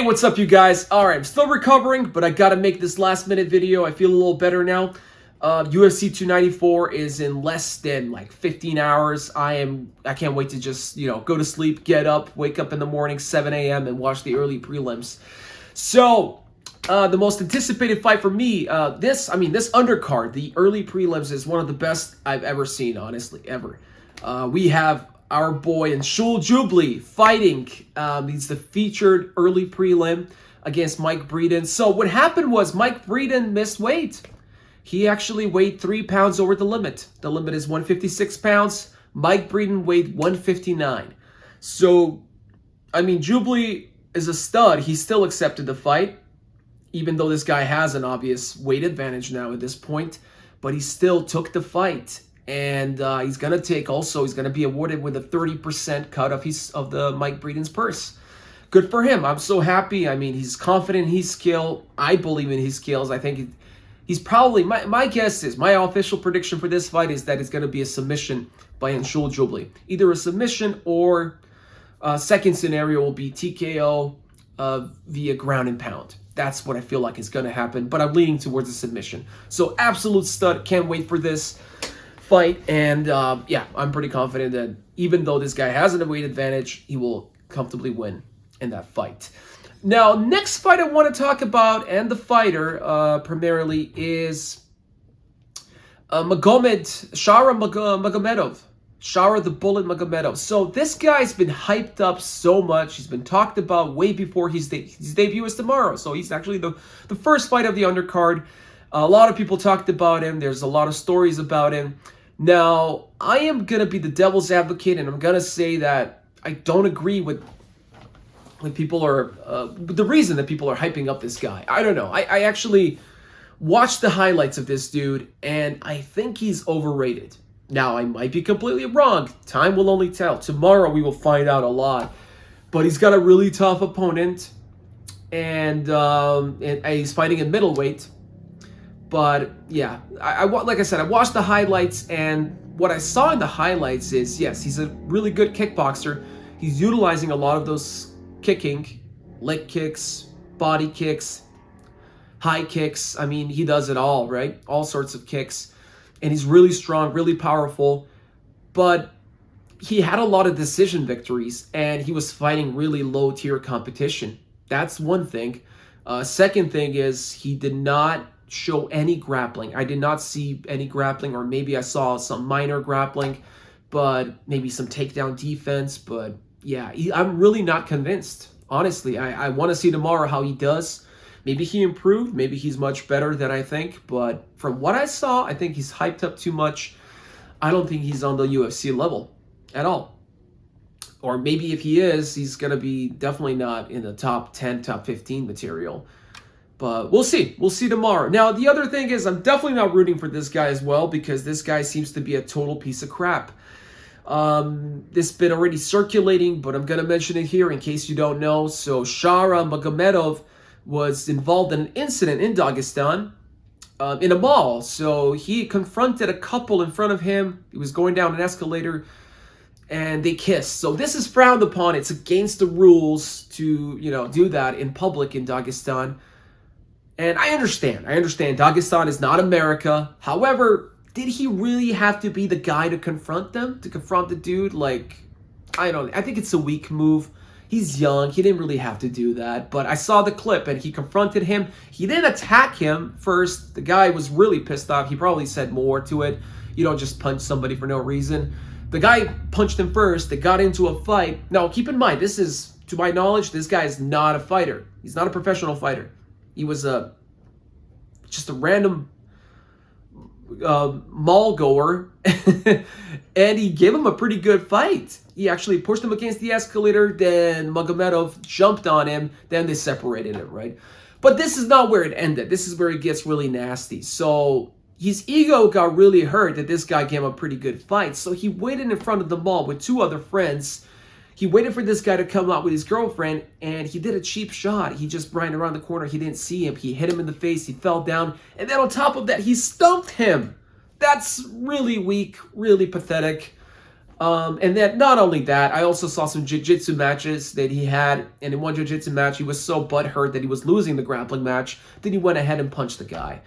what's up, you guys? All right, I'm still recovering, but I gotta make this last-minute video. I feel a little better now. UFC 294 is in less than like 15 hours. I can't wait to just, go to sleep, get up, wake up in the morning, 7 a.m. and watch the early prelims. So, the most anticipated fight for me, this undercard, the early prelims, is one of the best I've ever seen, honestly, ever. We have our boy Anshul Jubli fighting. He's the featured early prelim against Mike Breeden. So what happened was Mike Breeden missed weight. He actually weighed 3 pounds over the limit. The limit is 156 pounds. Mike Breeden weighed 159. So, Jubli is a stud. He still accepted the fight, even though this guy has an obvious weight advantage now at this point. But he still took the fight. And he's going to be awarded with a 30% cut of the Mike Breeden's purse. Good for him. I'm so happy. He's confident in his skill. I believe in his skills. I think he's probably, my guess is, my official prediction for this fight is that it's going to be a submission by Anshul Jubli. Either a submission or second scenario will be TKO via ground and pound. That's what I feel like is going to happen. But I'm leaning towards a submission. So absolute stud. Can't wait for this fight, and I'm pretty confident that even though this guy has an weight advantage, he will comfortably win in that fight. Now, next fight I want to talk about, and the fighter primarily, is Shara Magomedov. Shara the Bullet Magomedov. So this guy's been hyped up so much. He's been talked about way before his debut is tomorrow. So he's actually the first fight of the undercard. A lot of people talked about him. There's a lot of stories about him. Now, I am going to be the devil's advocate, and I'm going to say that I don't agree with people the reason that people are hyping up this guy. I don't know. I actually watched the highlights of this dude, and I think he's overrated. Now, I might be completely wrong. Time will only tell. Tomorrow, we will find out a lot. But he's got a really tough opponent, and he's fighting in middleweight. But yeah, like I said, I watched the highlights, and what I saw in the highlights is, yes, he's a really good kickboxer. He's utilizing a lot of those kicking, leg kicks, body kicks, high kicks. He does it all, right? All sorts of kicks. And he's really strong, really powerful. But he had a lot of decision victories, and he was fighting really low-tier competition. That's one thing. Second thing is he did not show any grappling. I did not see any grappling, or maybe I saw some minor grappling, but maybe some takedown defense. But yeah, I'm really not convinced. Honestly, I want to see tomorrow how he does. Maybe he improved. Maybe he's much better than I think. But from what I saw, I think he's hyped up too much. I don't think he's on the UFC level at all. Or maybe if he is, he's going to be definitely not in the top 10, top 15 material. But we'll see. We'll see tomorrow. Now, the other thing is I'm definitely not rooting for this guy as well, because this guy seems to be a total piece of crap. This has been already circulating, but I'm going to mention it here in case you don't know. So Shara Magomedov was involved in an incident in Dagestan in a mall. So he confronted a couple in front of him. He was going down an escalator, and they kissed. So this is frowned upon. It's against the rules to, do that in public in Dagestan. And I understand. Dagestan is not America. However, did he really have to be the guy to confront them? To confront the dude? I think it's a weak move. He's young. He didn't really have to do that. But I saw the clip, and he confronted him. He didn't attack him first. The guy was really pissed off. He probably said more to it. You don't just punch somebody for no reason. The guy punched him first. They got into a fight. Now, keep in mind, this is, to my knowledge, this guy is not a fighter. He's not a professional fighter. He was just a random mall goer, and he gave him a pretty good fight. He actually pushed him against the escalator, then Magomedov jumped on him, then they separated him, right? But this is not where it ended. This is where it gets really nasty. So his ego got really hurt that this guy gave him a pretty good fight, so he waited in front of the mall with 2 other friends. He waited for this guy to come out with his girlfriend, and he did a cheap shot. He just ran around the corner. He didn't see him. He hit him in the face. He fell down. And then on top of that, he stumped him. That's really weak, really pathetic. And then not only that, I also saw some jiu-jitsu matches that he had. And in one jiu-jitsu match, he was so butthurt that he was losing the grappling match that he went ahead and punched the guy.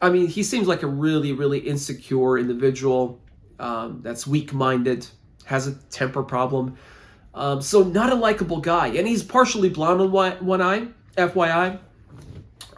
I mean, he seems like a really, really insecure individual that's weak-minded, has a temper problem. So not a likable guy. And he's partially blind on one eye, FYI.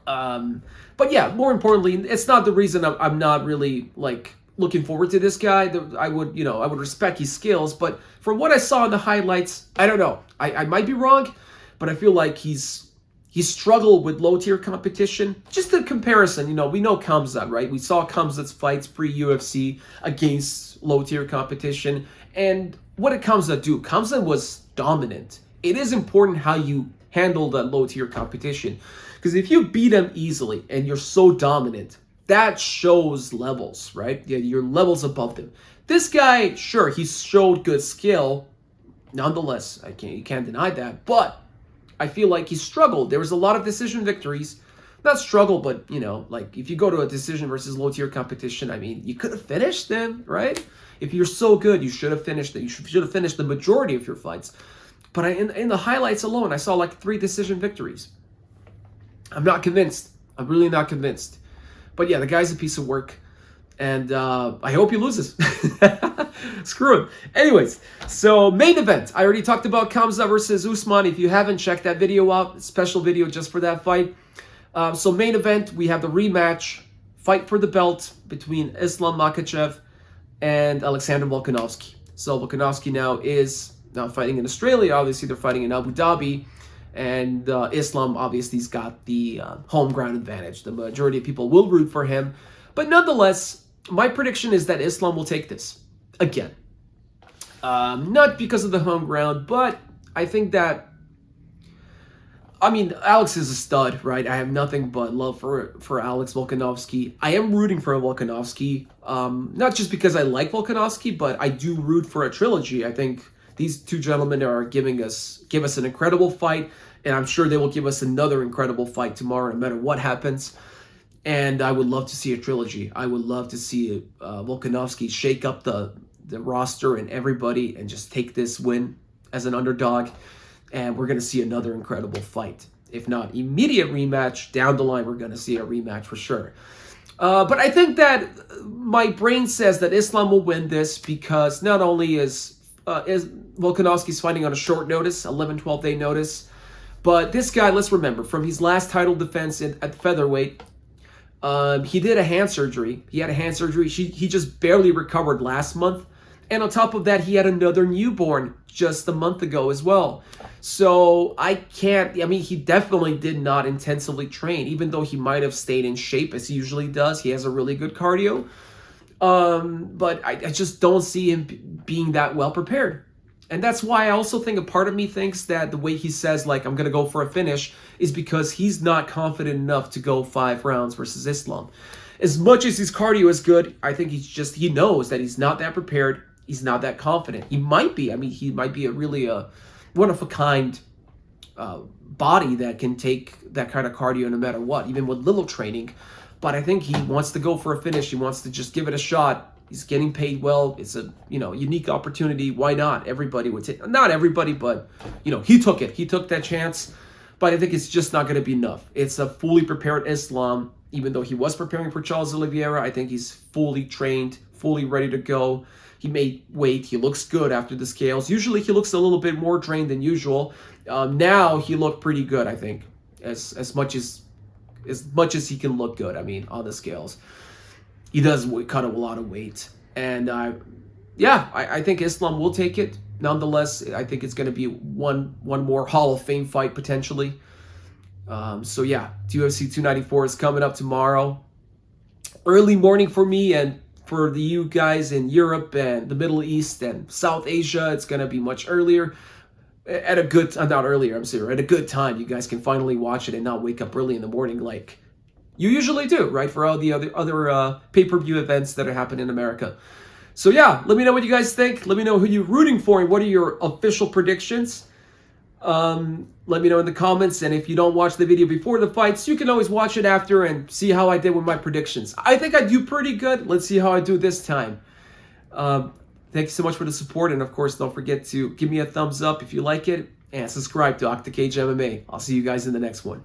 But yeah, more importantly, it's not the reason I'm not really, like, looking forward to this guy. I would respect his skills, but from what I saw in the highlights, I don't know. I might be wrong, but I feel like he struggled with low-tier competition. Just a comparison, we know Khamzat, right? We saw Khamzat's fights pre-UFC against low-tier competition, and what did Khamzat do? Khamzat was dominant. It is important how you handle that low-tier competition, because if you beat him easily and you're so dominant, that shows levels, right? Yeah, your levels above them. This guy, sure, he showed good skill. Nonetheless, you can't deny that. But I feel like he struggled. There was a lot of decision victories. Not struggle, but, like if you go to a decision versus low-tier competition, I mean, you could have finished them, right? If you're so good, you should have finished it. You should have finished the majority of your fights. But in the highlights alone, I saw like 3 decision victories. I'm not convinced. I'm really not convinced. But yeah, the guy's a piece of work, and I hope he loses. Screw him. Anyways, so main event. I already talked about Khamzat versus Usman. If you haven't checked that video out, special video just for that fight. So main event, we have the rematch, fight for the belt between Islam Makhachev and Alexander Volkanovski. So Volkanovski now is fighting in Australia. Obviously, they're fighting in Abu Dhabi. And Islam obviously has got the home ground advantage. The majority of people will root for him. But nonetheless, my prediction is that Islam will take this again. Not because of the home ground, but I think that, Alex is a stud, right? I have nothing but love for Alex Volkanovski. I am rooting for Volkanovski, not just because I like Volkanovski, but I do root for a trilogy. I think these two gentlemen are give us an incredible fight, and I'm sure they will give us another incredible fight tomorrow, no matter what happens. And I would love to see a trilogy. I would love to see Volkanovski shake up the roster and everybody and just take this win as an underdog. And we're going to see another incredible fight. If not immediate rematch, down the line, we're going to see a rematch for sure. But I think that my brain says that Islam will win this because not only is Volkanovski's fighting on a short notice, 11, 12-day notice. But this guy, let's remember, from his last title defense at featherweight, he did a hand surgery. He had a hand surgery. He just barely recovered last month. And on top of that, he had another newborn just a month ago as well. So he definitely did not intensively train, even though he might have stayed in shape as he usually does. He has a really good cardio. But I just don't see him being that well prepared. And that's why I also think a part of me thinks that the way he says, like, I'm going to go for a finish is because he's not confident enough to go 5 rounds versus Islam. As much as his cardio is good, I think he knows that he's not that prepared. He's not that confident. He might be. He might be a really one-of-a-kind body that can take that kind of cardio no matter what, even with little training. But I think he wants to go for a finish. He wants to just give it a shot. He's getting paid well. It's a unique opportunity. Why not? Everybody would take. Not everybody, but he took it. He took that chance. But I think it's just not going to be enough. It's a fully prepared Islam. Even though he was preparing for Charles Oliveira, I think he's fully trained, fully ready to go. He made weight. He looks good after the scales. Usually he looks a little bit more drained than usual. Now he looked pretty good. I think as much as he can look good. On the scales. He does cut a lot of weight. And I think Islam will take it. Nonetheless, I think it's going to be one more Hall of Fame fight potentially. UFC 294 is coming up tomorrow. Early morning for me, and for you guys in Europe and the Middle East and South Asia, it's going to be much earlier. At a good time. You guys can finally watch it and not wake up early in the morning like you usually do, right? For all the other pay-per-view events that are happening in America. So yeah, let me know what you guys think. Let me know who you're rooting for and what are your official predictions. Let me know in the comments. And if you don't watch the video before the fights, you can always watch it after and see how I did with my predictions. I think I do pretty good. Let's see how I do this time. Thank you so much for the support, and of course, don't forget to give me a thumbs up if you like it, and subscribe to Octacage MMA. I'll see you guys in the next one.